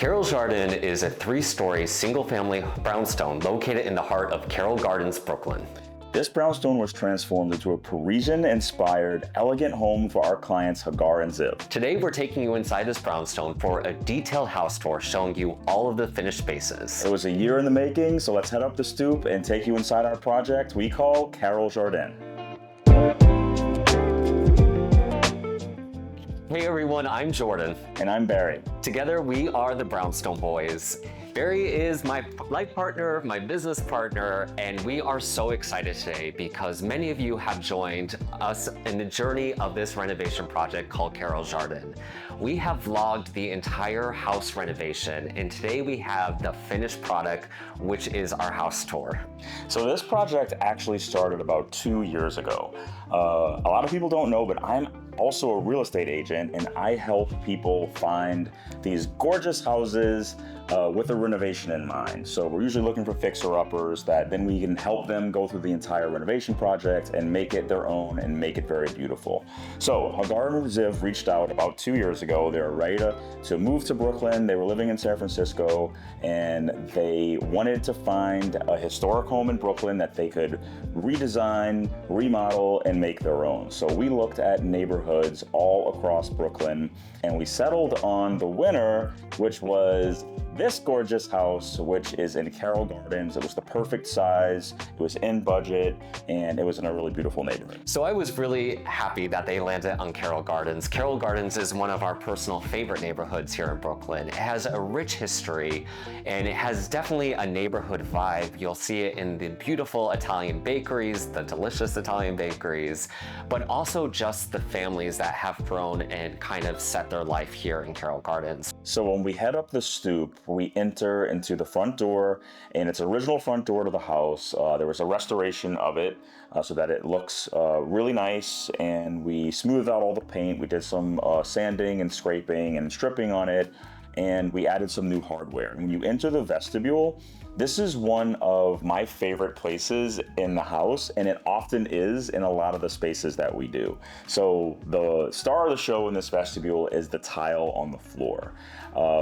Carroll Jardin is a 3-story single-family brownstone located in the heart of Carroll Gardens, Brooklyn. This brownstone was transformed into a Parisian-inspired, elegant home for our clients Hagar and Ziv. Today we're taking you inside this brownstone for a detailed house tour showing you all of the finished spaces. It was a year in the making, so let's head up the stoop and take you inside our project we call Carroll Jardin. Hey everyone, I'm Jordan. And I'm Barry. Together we are the Brownstone Boys. Barry is my life partner, my business partner, and we are so excited today because many of you have joined us in the journey of this renovation project called Carroll Jardin. We have vlogged the entire house renovation, and today we have the finished product, which is our house tour. So this project actually started about 2 years ago. A lot of people don't know, but I'm also a real estate agent, and I help people find these gorgeous houses with a renovation in mind. So we're usually looking for fixer-uppers that then we can help them go through the entire renovation project and make it their own and make it very beautiful. So Hagar and Ziv reached out about 2 years ago. They were ready to move to Brooklyn. They were living in San Francisco, and they wanted to find a historic home in Brooklyn that they could redesign, remodel, and make their own. So we looked at neighborhoods all across Brooklyn, and we settled on the winner, which was this gorgeous house, which is in Carroll Gardens. It was the perfect size, it was in budget, and it was in a really beautiful neighborhood. So I was really happy that they landed on Carroll Gardens. Carroll Gardens is one of our personal favorite neighborhoods here in Brooklyn. It has a rich history, and it has definitely a neighborhood vibe. You'll see it in the beautiful Italian bakeries, the delicious Italian bakeries, but also just the families that have grown and kind of set their life here in Carroll Gardens. So when we head up the stoop, we enter into the front door, and its original front door to the house. There was a restoration of it so that it looks really nice, and we smoothed out all the paint. We did some sanding and scraping and stripping on it, and we added some new hardware. When you enter the vestibule, this is one of my favorite places in the house, and it often is in a lot of the spaces that we do. So the star of the show in this vestibule is the tile on the floor.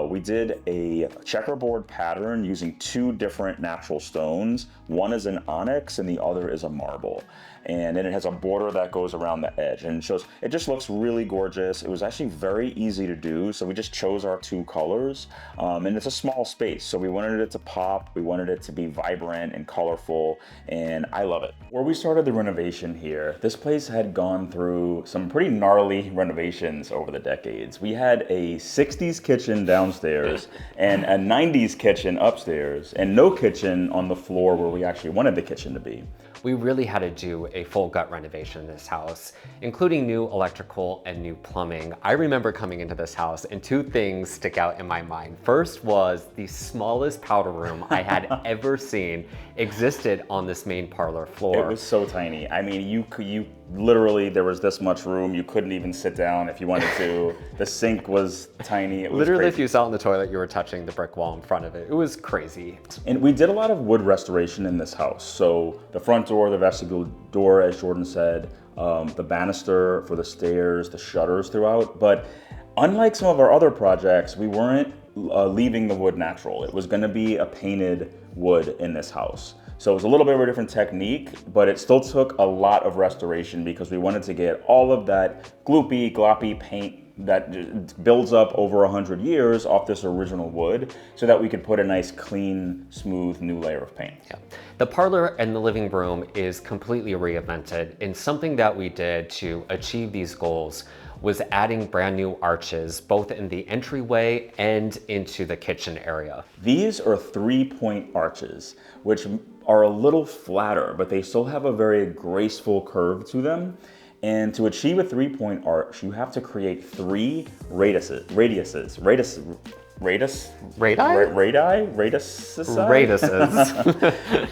We did a checkerboard pattern using 2 different natural stones. One is an onyx and the other is a marble. And then it has a border that goes around the edge, and it just looks really gorgeous. It was actually very easy to do, so we just chose our 2 colors, and it's a small space, so we wanted it to pop, we wanted it to be vibrant and colorful, and I love it. Where we started the renovation here, this place had gone through some pretty gnarly renovations over the decades. We had a 60s kitchen downstairs and a 90s kitchen upstairs, and no kitchen on the floor where we actually wanted the kitchen to be. We really had to do a full gut renovation in this house, including new electrical and new plumbing. I remember coming into this house and 2 things stick out in my mind. First was the smallest powder room I had ever seen existed on this main parlor floor. It was so tiny. I mean, you literally, there was this much room. You couldn't even sit down if you wanted to. The sink was tiny. It was literally crazy. If you sat on the toilet, you were touching the brick wall in front of it. It was crazy. And we did a lot of wood restoration in this house. So the front door, the vestibule door, as Jordan said, the banister for the stairs, the shutters throughout. But unlike some of our other projects, we weren't leaving the wood natural. It was going to be a painted wood in this house. So it was a little bit of a different technique, but it still took a lot of restoration because we wanted to get all of that gloopy, gloppy paint that builds up over 100 years off this original wood so that we could put a nice, clean, smooth new layer of paint. Yeah. The parlor and the living room is completely reinvented, and something that we did to achieve these goals was adding brand new arches, both in the entryway and into the kitchen area. These are 3-point arches, which are a little flatter, but they still have a very graceful curve to them. And to achieve a 3-point arch, you have to create 3 radiuses.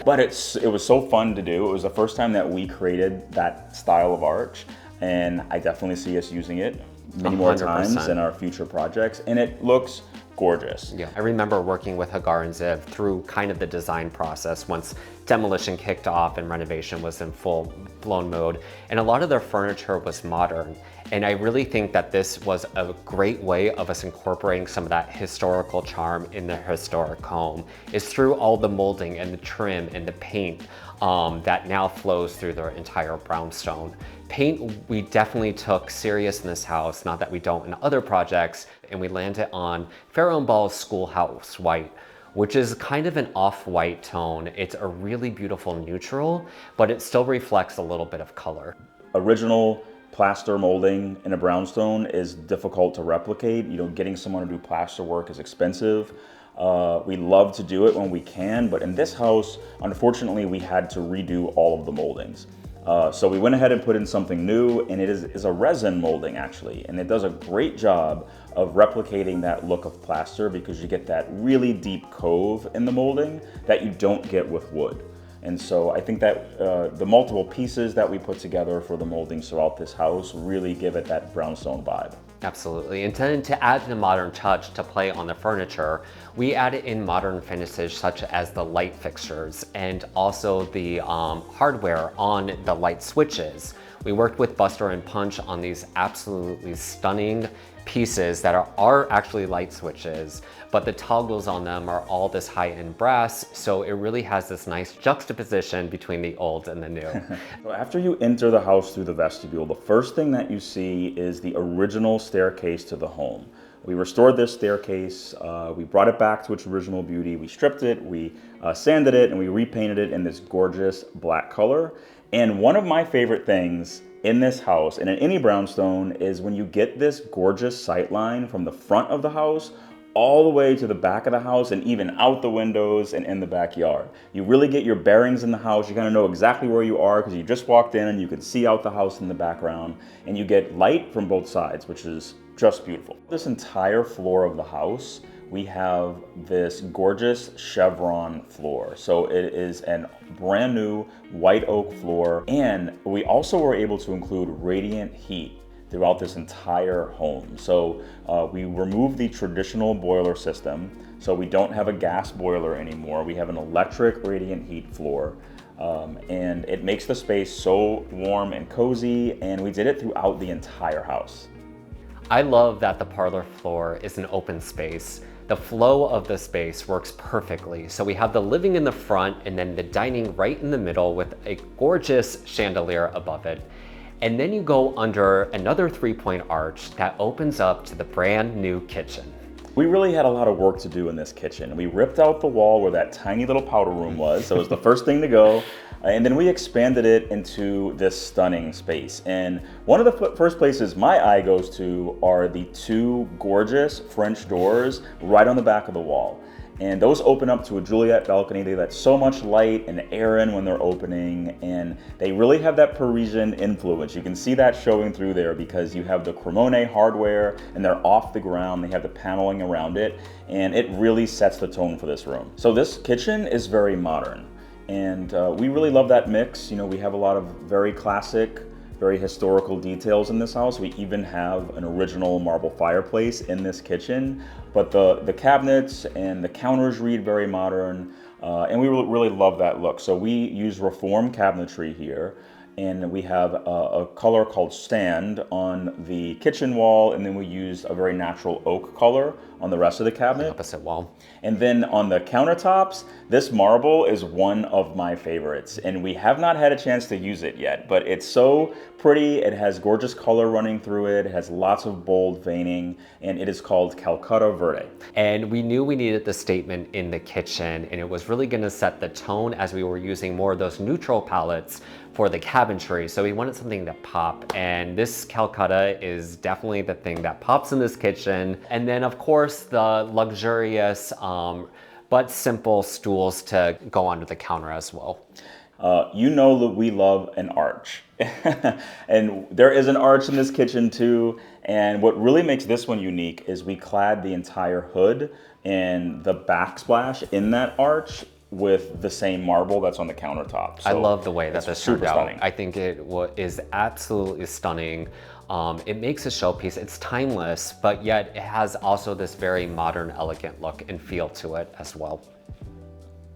But it was so fun to do. It was the first time that we created that style of arch, and I definitely see us using it many more 100%. times in our future projects, and it looks gorgeous. Yeah, I remember working with Hagar and Ziv through kind of the design process once demolition kicked off and renovation was in full blown mode. And a lot of their furniture was modern. And I really think that this was a great way of us incorporating some of that historical charm in the historic home, is through all the molding and the trim and the paint that now flows through their entire brownstone. Paint, we definitely took serious in this house, not that we don't in other projects, and we landed on Farrow & Ball's Schoolhouse White, which is kind of an off-white tone. It's a really beautiful neutral, but it still reflects a little bit of color. Original plaster molding in a brownstone is difficult to replicate. You know, getting someone to do plaster work is expensive. We love to do it when we can, but in this house, unfortunately, we had to redo all of the moldings. So we went ahead and put in something new, and it is a resin molding actually, and it does a great job of replicating that look of plaster because you get that really deep cove in the molding that you don't get with wood. And so I think that the multiple pieces that we put together for the moldings throughout this house really give it that brownstone vibe. Absolutely. And then to add the modern touch to play on the furniture, we added in modern finishes such as the light fixtures and also the hardware on the light switches. We worked with Buster and Punch on these absolutely stunning pieces that are actually light switches, but the toggles on them are all this high-end brass, so it really has this nice juxtaposition between the old and the new. So after you enter the house through the vestibule, the first thing that you see is the original staircase to the home. We restored this staircase, we brought it back to its original beauty, we stripped it, we sanded it, and we repainted it in this gorgeous black color. And one of my favorite things in this house and in any brownstone is when you get this gorgeous sight line from the front of the house all the way to the back of the house and even out the windows and in the backyard. You really get your bearings in the house. You kind of know exactly where you are because you just walked in and you can see out the house in the background, and you get light from both sides, which is just beautiful. This entire floor of the house, we have this gorgeous chevron floor. So it is a brand new white oak floor, and we also were able to include radiant heat throughout this entire home. So we removed the traditional boiler system, so we don't have a gas boiler anymore. We have an electric radiant heat floor, and it makes the space so warm and cozy, and we did it throughout the entire house. I love that the parlor floor is an open space. The flow of the space works perfectly. So we have the living in the front and then the dining right in the middle with a gorgeous chandelier above it. And then you go under another 3-point arch that opens up to the brand new kitchen. We really had a lot of work to do in this kitchen. We ripped out the wall where that tiny little powder room was, so it was the first thing to go. And then we expanded it into this stunning space. And one of the first places my eye goes to are the two gorgeous French doors right on the back of the wall. And those open up to a Juliet balcony. They let so much light and air in when they're opening, and they really have that Parisian influence. You can see that showing through there because you have the Cremone hardware and they're off the ground. They have the paneling around it, and it really sets the tone for this room. So this kitchen is very modern, and we really love that mix. You know, we have a lot of very classic, very historical details in this house. We even have an original marble fireplace in this kitchen, but the cabinets and the counters read very modern, and we really love that look. So we use reform cabinetry here, and we have a color called Stand on the kitchen wall, and then we use a very natural oak color on the rest of the cabinet. The opposite wall. And then on the countertops, this marble is one of my favorites, and we have not had a chance to use it yet, but it's so pretty. It has gorgeous color running through it. It has lots of bold veining, and it is called Calcutta Verde. And we knew we needed the statement in the kitchen, and it was really gonna set the tone as we were using more of those neutral palettes for the cabinetry. So we wanted something to pop, and this Calcutta is definitely the thing that pops in this kitchen. And then of course the luxurious but simple stools to go onto the counter as well. You know that we love an arch. And there is an arch in this kitchen too. And what really makes this one unique is we clad the entire hood and the backsplash in that arch with the same marble that's on the countertop. So I love the way that this turned out. stunning. I think it is absolutely stunning. It makes a showpiece. It's timeless, but yet it has also this very modern, elegant look and feel to it as well.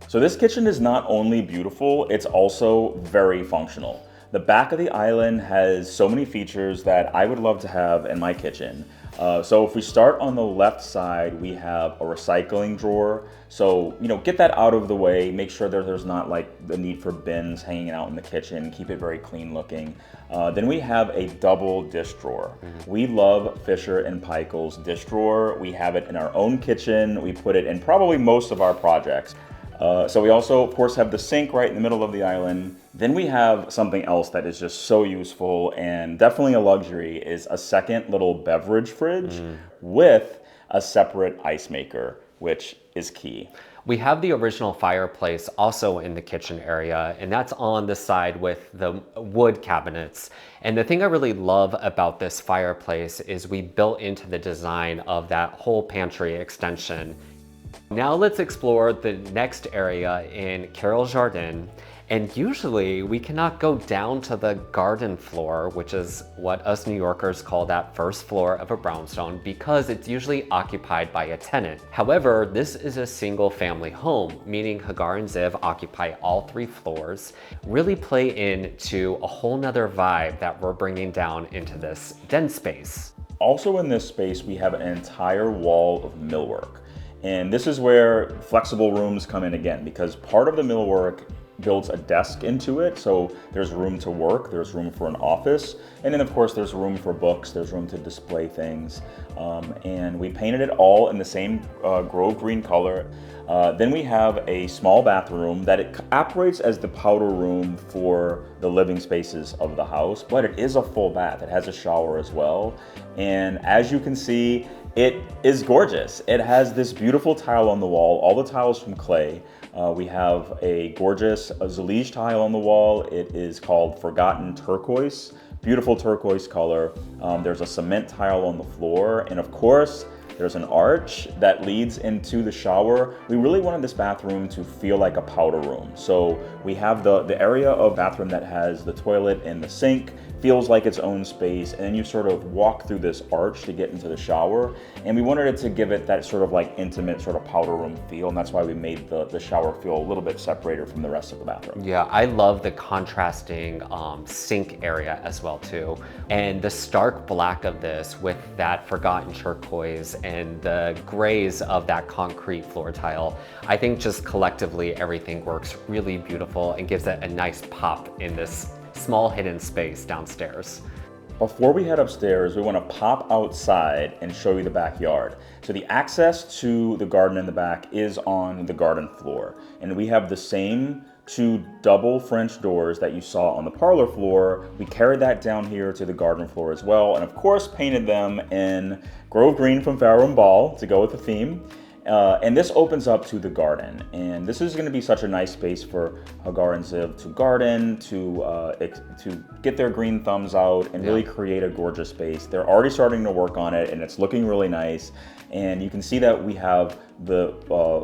So this kitchen is not only beautiful, it's also very functional. The back of the island has so many features that I would love to have in my kitchen. So if we start on the left side, we have a recycling drawer. So, get that out of the way, make sure that there's not like the need for bins hanging out in the kitchen, keep it very clean looking. Then we have a double dish drawer. We love Fisher & Paykel's dish drawer. We have it in our own kitchen. We put it in probably most of our projects. So we also, of course, have the sink right in the middle of the island. Then we have something else that is just so useful and definitely a luxury is a second little beverage fridge with a separate ice maker, which is key. We have the original fireplace also in the kitchen area, and that's on the side with the wood cabinets. And the thing I really love about this fireplace is we built into the design of that whole pantry extension. Now let's explore the next area in Carroll Jardin. And usually we cannot go down to the garden floor, which is what us New Yorkers call that first floor of a brownstone, because it's usually occupied by a tenant. However, this is a single family home, meaning Hagar and Ziv occupy all 3 floors, really play into a whole nother vibe that we're bringing down into this den space. Also in this space, we have an entire wall of millwork. And this is where flexible rooms come in again, because part of the millwork builds a desk into it. So there's room to work, there's room for an office. And then of course there's room for books, there's room to display things. And we painted it all in the same grove green color. Then we have a small bathroom that it operates as the powder room for the living spaces of the house, but it is a full bath. It has a shower as well. And as you can see, it is gorgeous. It has this beautiful tile on the wall, all the tiles from clay. We have a gorgeous Zallige tile on the wall. It is called Forgotten Turquoise, beautiful turquoise color. There's a cement tile on the floor. And of course, there's an arch that leads into the shower. We really wanted this bathroom to feel like a powder room. So we have the area of bathroom that has the toilet and the sink, feels like its own space, and then you sort of walk through this arch to get into the shower. And we wanted it to give it that sort of like intimate sort of powder room feel, and that's why we made the shower feel a little bit separated from the rest of the bathroom. Yeah, I love the contrasting sink area as well too. And the stark black of this with that forgotten turquoise and the grays of that concrete floor tile, I think just collectively everything works really beautiful and gives it a nice pop in this small hidden space downstairs. Before we head upstairs, we want to pop outside and show you the backyard. So the access to the garden in the back is on the garden floor. And we have the same 2 double French doors that you saw on the parlor floor. We carried that down here to the garden floor as well. And of course, painted them in Grove Green from Farrow & Ball to go with the theme. And this opens up to the garden, and this is going to be such a nice space for Hagar and Ziv to garden, to get their green thumbs out and really create a gorgeous space. They're already starting to work on it, and it's looking really nice. And you can see that we have the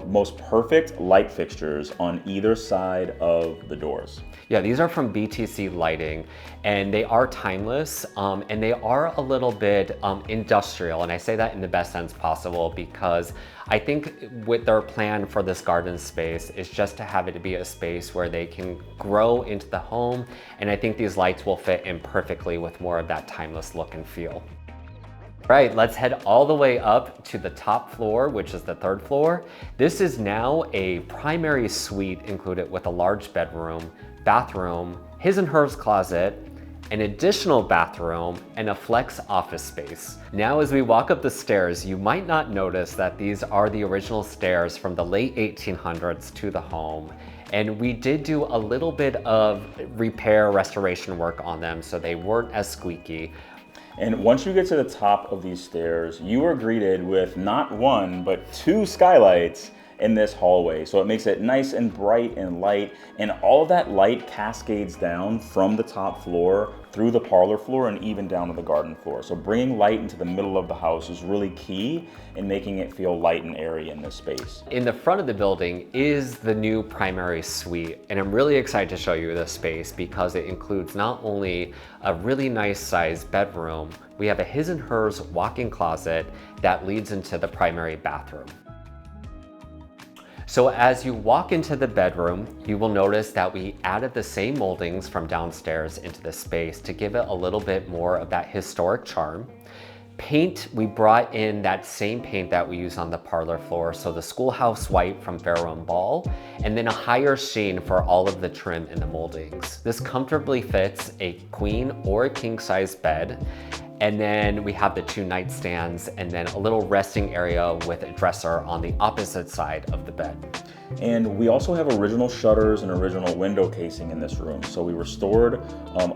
most perfect light fixtures on either side of the doors. Yeah, these are from BTC Lighting, and they are timeless, and they are a little bit industrial, and I say that in the best sense possible because I think with their plan for this garden space is just to have it be a space where they can grow into the home, and I think these lights will fit in perfectly with more of that timeless look and feel. Right, let's head all the way up to the top floor, which is the 3rd floor. This is now a primary suite included with a large bedroom, bathroom, his and hers closet, an additional bathroom, and a flex office space. Now, as we walk up the stairs, you might not notice that these are the original stairs from the late 1800s to the home. And we did do a little bit of repair, restoration work on them so they weren't as squeaky. And once you get to the top of these stairs, you are greeted with not 1, but 2 skylights in this hallway. So it makes it nice and bright and light, and all of that light cascades down from the top floor through the parlor floor and even down to the garden floor. So bringing light into the middle of the house is really key in making it feel light and airy in this space. In the front of the building is the new primary suite, and I'm really excited to show you this space because it includes not only a really nice sized bedroom, we have a his and hers walk-in closet that leads into the primary bathroom. So as you walk into the bedroom, you will notice that we added the same moldings from downstairs into the space to give it a little bit more of that historic charm. Paint, we brought in that same paint that we use on the parlor floor, so the schoolhouse white from Farrow & Ball, and then a higher sheen for all of the trim in the moldings. This comfortably fits a queen or a king size bed. And then we have the 2 nightstands and then a little resting area with a dresser on the opposite side of the bed. And we also have original shutters and original window casing in this room. So we restored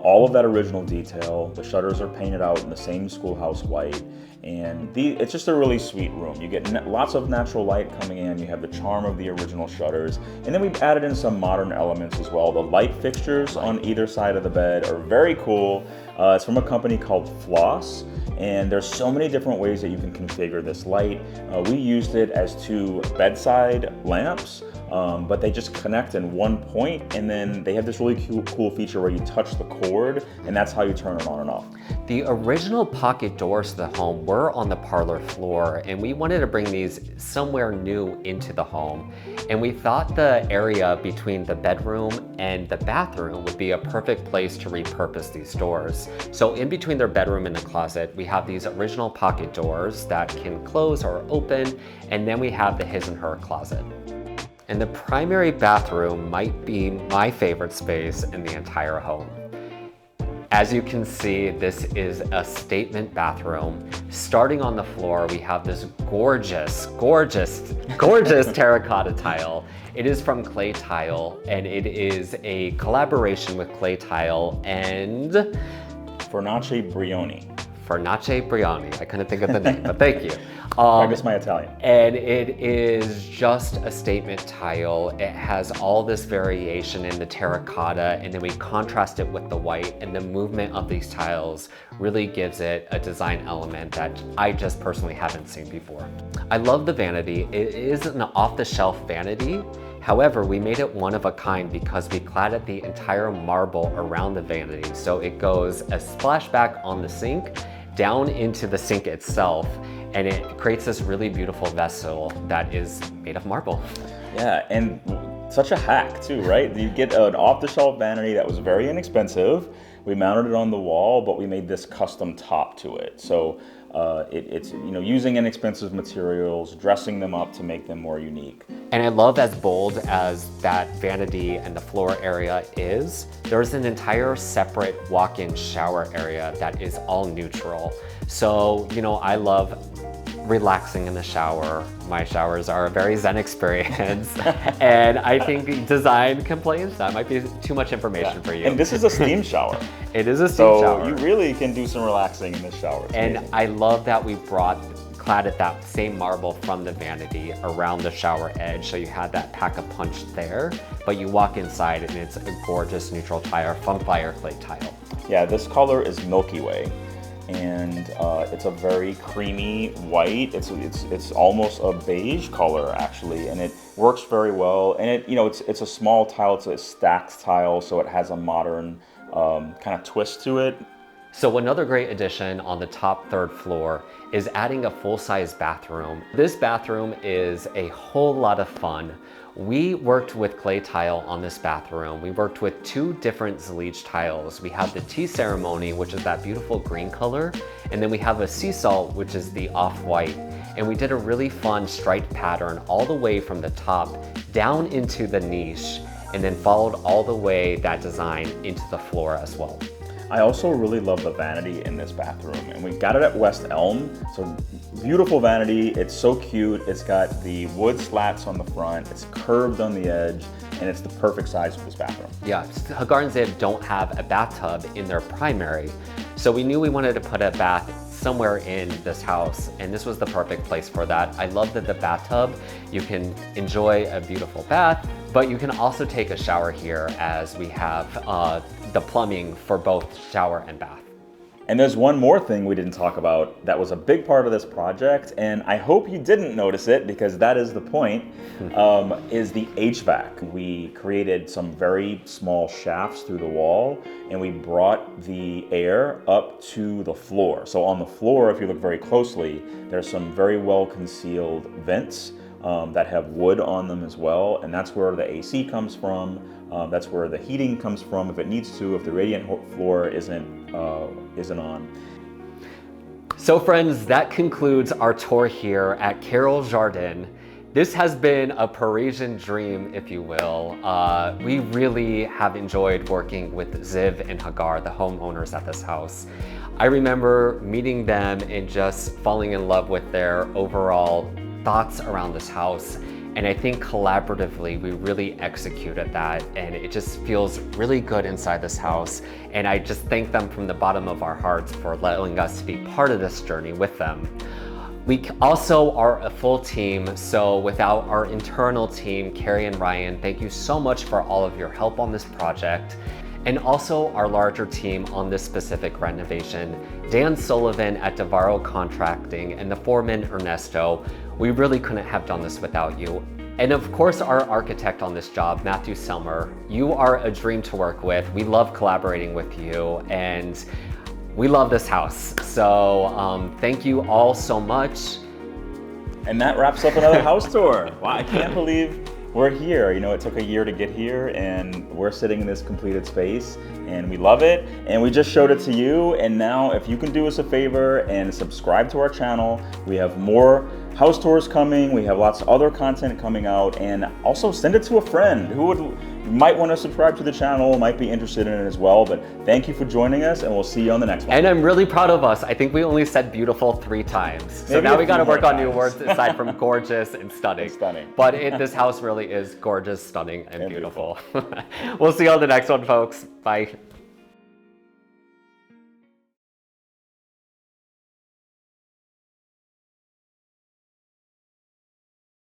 all of that original detail. The shutters are painted out in the same schoolhouse white. And it's just a really sweet room. You get lots of natural light coming in. You have the charm of the original shutters. And then we've added in some modern elements as well. The light fixtures on either side of the bed are very cool. It's from a company called Floss. And there's so many different ways that you can configure this light. We used it as 2 bedside lamps, but they just connect in one point, and then they have this really cool feature where you touch the cord, and that's how you turn it on and off. The original pocket doors to the home were on the parlor floor, and we wanted to bring these somewhere new into the home. And we thought the area between the bedroom and the bathroom would be a perfect place to repurpose these doors. So in between their bedroom and the closet, we have these original pocket doors that can close or open, and then we have the his and her closet. And the primary bathroom might be my favorite space in the entire home. As you can see, this is a statement bathroom. Starting on the floor, we have this gorgeous terracotta tile. It is from clay tile, and it is a collaboration with clay tile and Fornace Brioni. Fornace Brioni. I couldn't think of the name, but thank you. Practice my Italian. And it is just a statement tile. It has all this variation in the terracotta, and then we contrast it with the white, and the movement of these tiles really gives it a design element that I just personally haven't seen before. I love the vanity. It is an off-the-shelf vanity. However, we made it one of a kind because we cladded the entire marble around the vanity. So it goes a splashback on the sink, down into the sink itself, and it creates this really beautiful vessel that is made of marble. Yeah, and such a hack too, right? You get an off-the-shelf vanity that was very inexpensive. We mounted it on the wall, but we made this custom top to it. So it's using inexpensive materials, dressing them up to make them more unique. And I love, as bold as that vanity and the floor area is, there's an entire separate walk-in shower area that is all neutral. So, I love relaxing in the shower. My showers are a very zen experience. And I think design can play into that. Might be too much information for you. And this is a steam shower. It is a steam shower. So you really can do some relaxing in this shower. It's and amazing. I love that we cladded that same marble from the vanity around the shower edge. So you had that pack a punch there, but you walk inside and it's a gorgeous neutral tile from Fire Clay tile. Yeah, this color is Milky Way. And it's a very creamy white. It's almost a beige color actually, and it works very well. And it's a small tile. It's a stacked tile, so it has a modern kind of twist to it. So another great addition on the top 3rd floor is adding a full-size bathroom. This bathroom is a whole lot of fun. We worked with clay tile on this bathroom. We worked with 2 different Zlige tiles. We have the Tea Ceremony, which is that beautiful green color, and then we have a Sea Salt, which is the off-white. And we did a really fun striped pattern all the way from the top down into the niche, and then followed all the way that design into the floor as well. I also really love the vanity in this bathroom, and we got it at West Elm. So beautiful vanity, it's so cute. It's got the wood slats on the front, it's curved on the edge, and it's the perfect size for this bathroom. Yeah, Gardens don't have a bathtub in their primary, so we knew we wanted to put a bath somewhere in this house, and this was the perfect place for that. I love that the bathtub, you can enjoy a beautiful bath, but you can also take a shower here as we have the plumbing for both shower and bath. And there's one more thing we didn't talk about that was a big part of this project, and I hope you didn't notice it because that is the point, is the HVAC. We created some very small shafts through the wall, and we brought the air up to the floor. So on the floor, if you look very closely, there's some very well concealed vents that have wood on them as well, and that's where the AC comes from. That's where the heating comes from if it needs to, if the radiant floor isn't on. So friends, that concludes our tour here at Carroll Jardin. This has been a Parisian dream, if you will. We really have enjoyed working with Ziv and Hagar, the homeowners at this house. I remember meeting them and just falling in love with their overall thoughts around this house. And I think collaboratively, we really executed that, and it just feels really good inside this house. And I just thank them from the bottom of our hearts for letting us be part of this journey with them. We also are a full team, so without our internal team, Carrie and Ryan, thank you so much for all of your help on this project. And also our larger team on this specific renovation, Dan Sullivan at Devaro Contracting and the foreman Ernesto. We really couldn't have done this without you. And of course, our architect on this job, Matthew Selmer. You are a dream to work with. We love collaborating with you, and we love this house. So thank you all so much. And that wraps up another house tour. Wow, I can't believe we're here. You know, it took a year to get here, and we're sitting in this completed space, and we love it, and we just showed it to you. And now, if you can do us a favor and subscribe to our channel, we have more house tours coming, we have lots of other content coming out, and also send it to a friend who might want to subscribe to the channel, might be interested in it as well. But thank you for joining us, and we'll see you on the next one. And I'm really proud of us. I think we only said beautiful 3 times. So now we got to work on new words aside from gorgeous and stunning. But this house really is gorgeous, stunning, and beautiful. We'll see you on the next one, folks. Bye.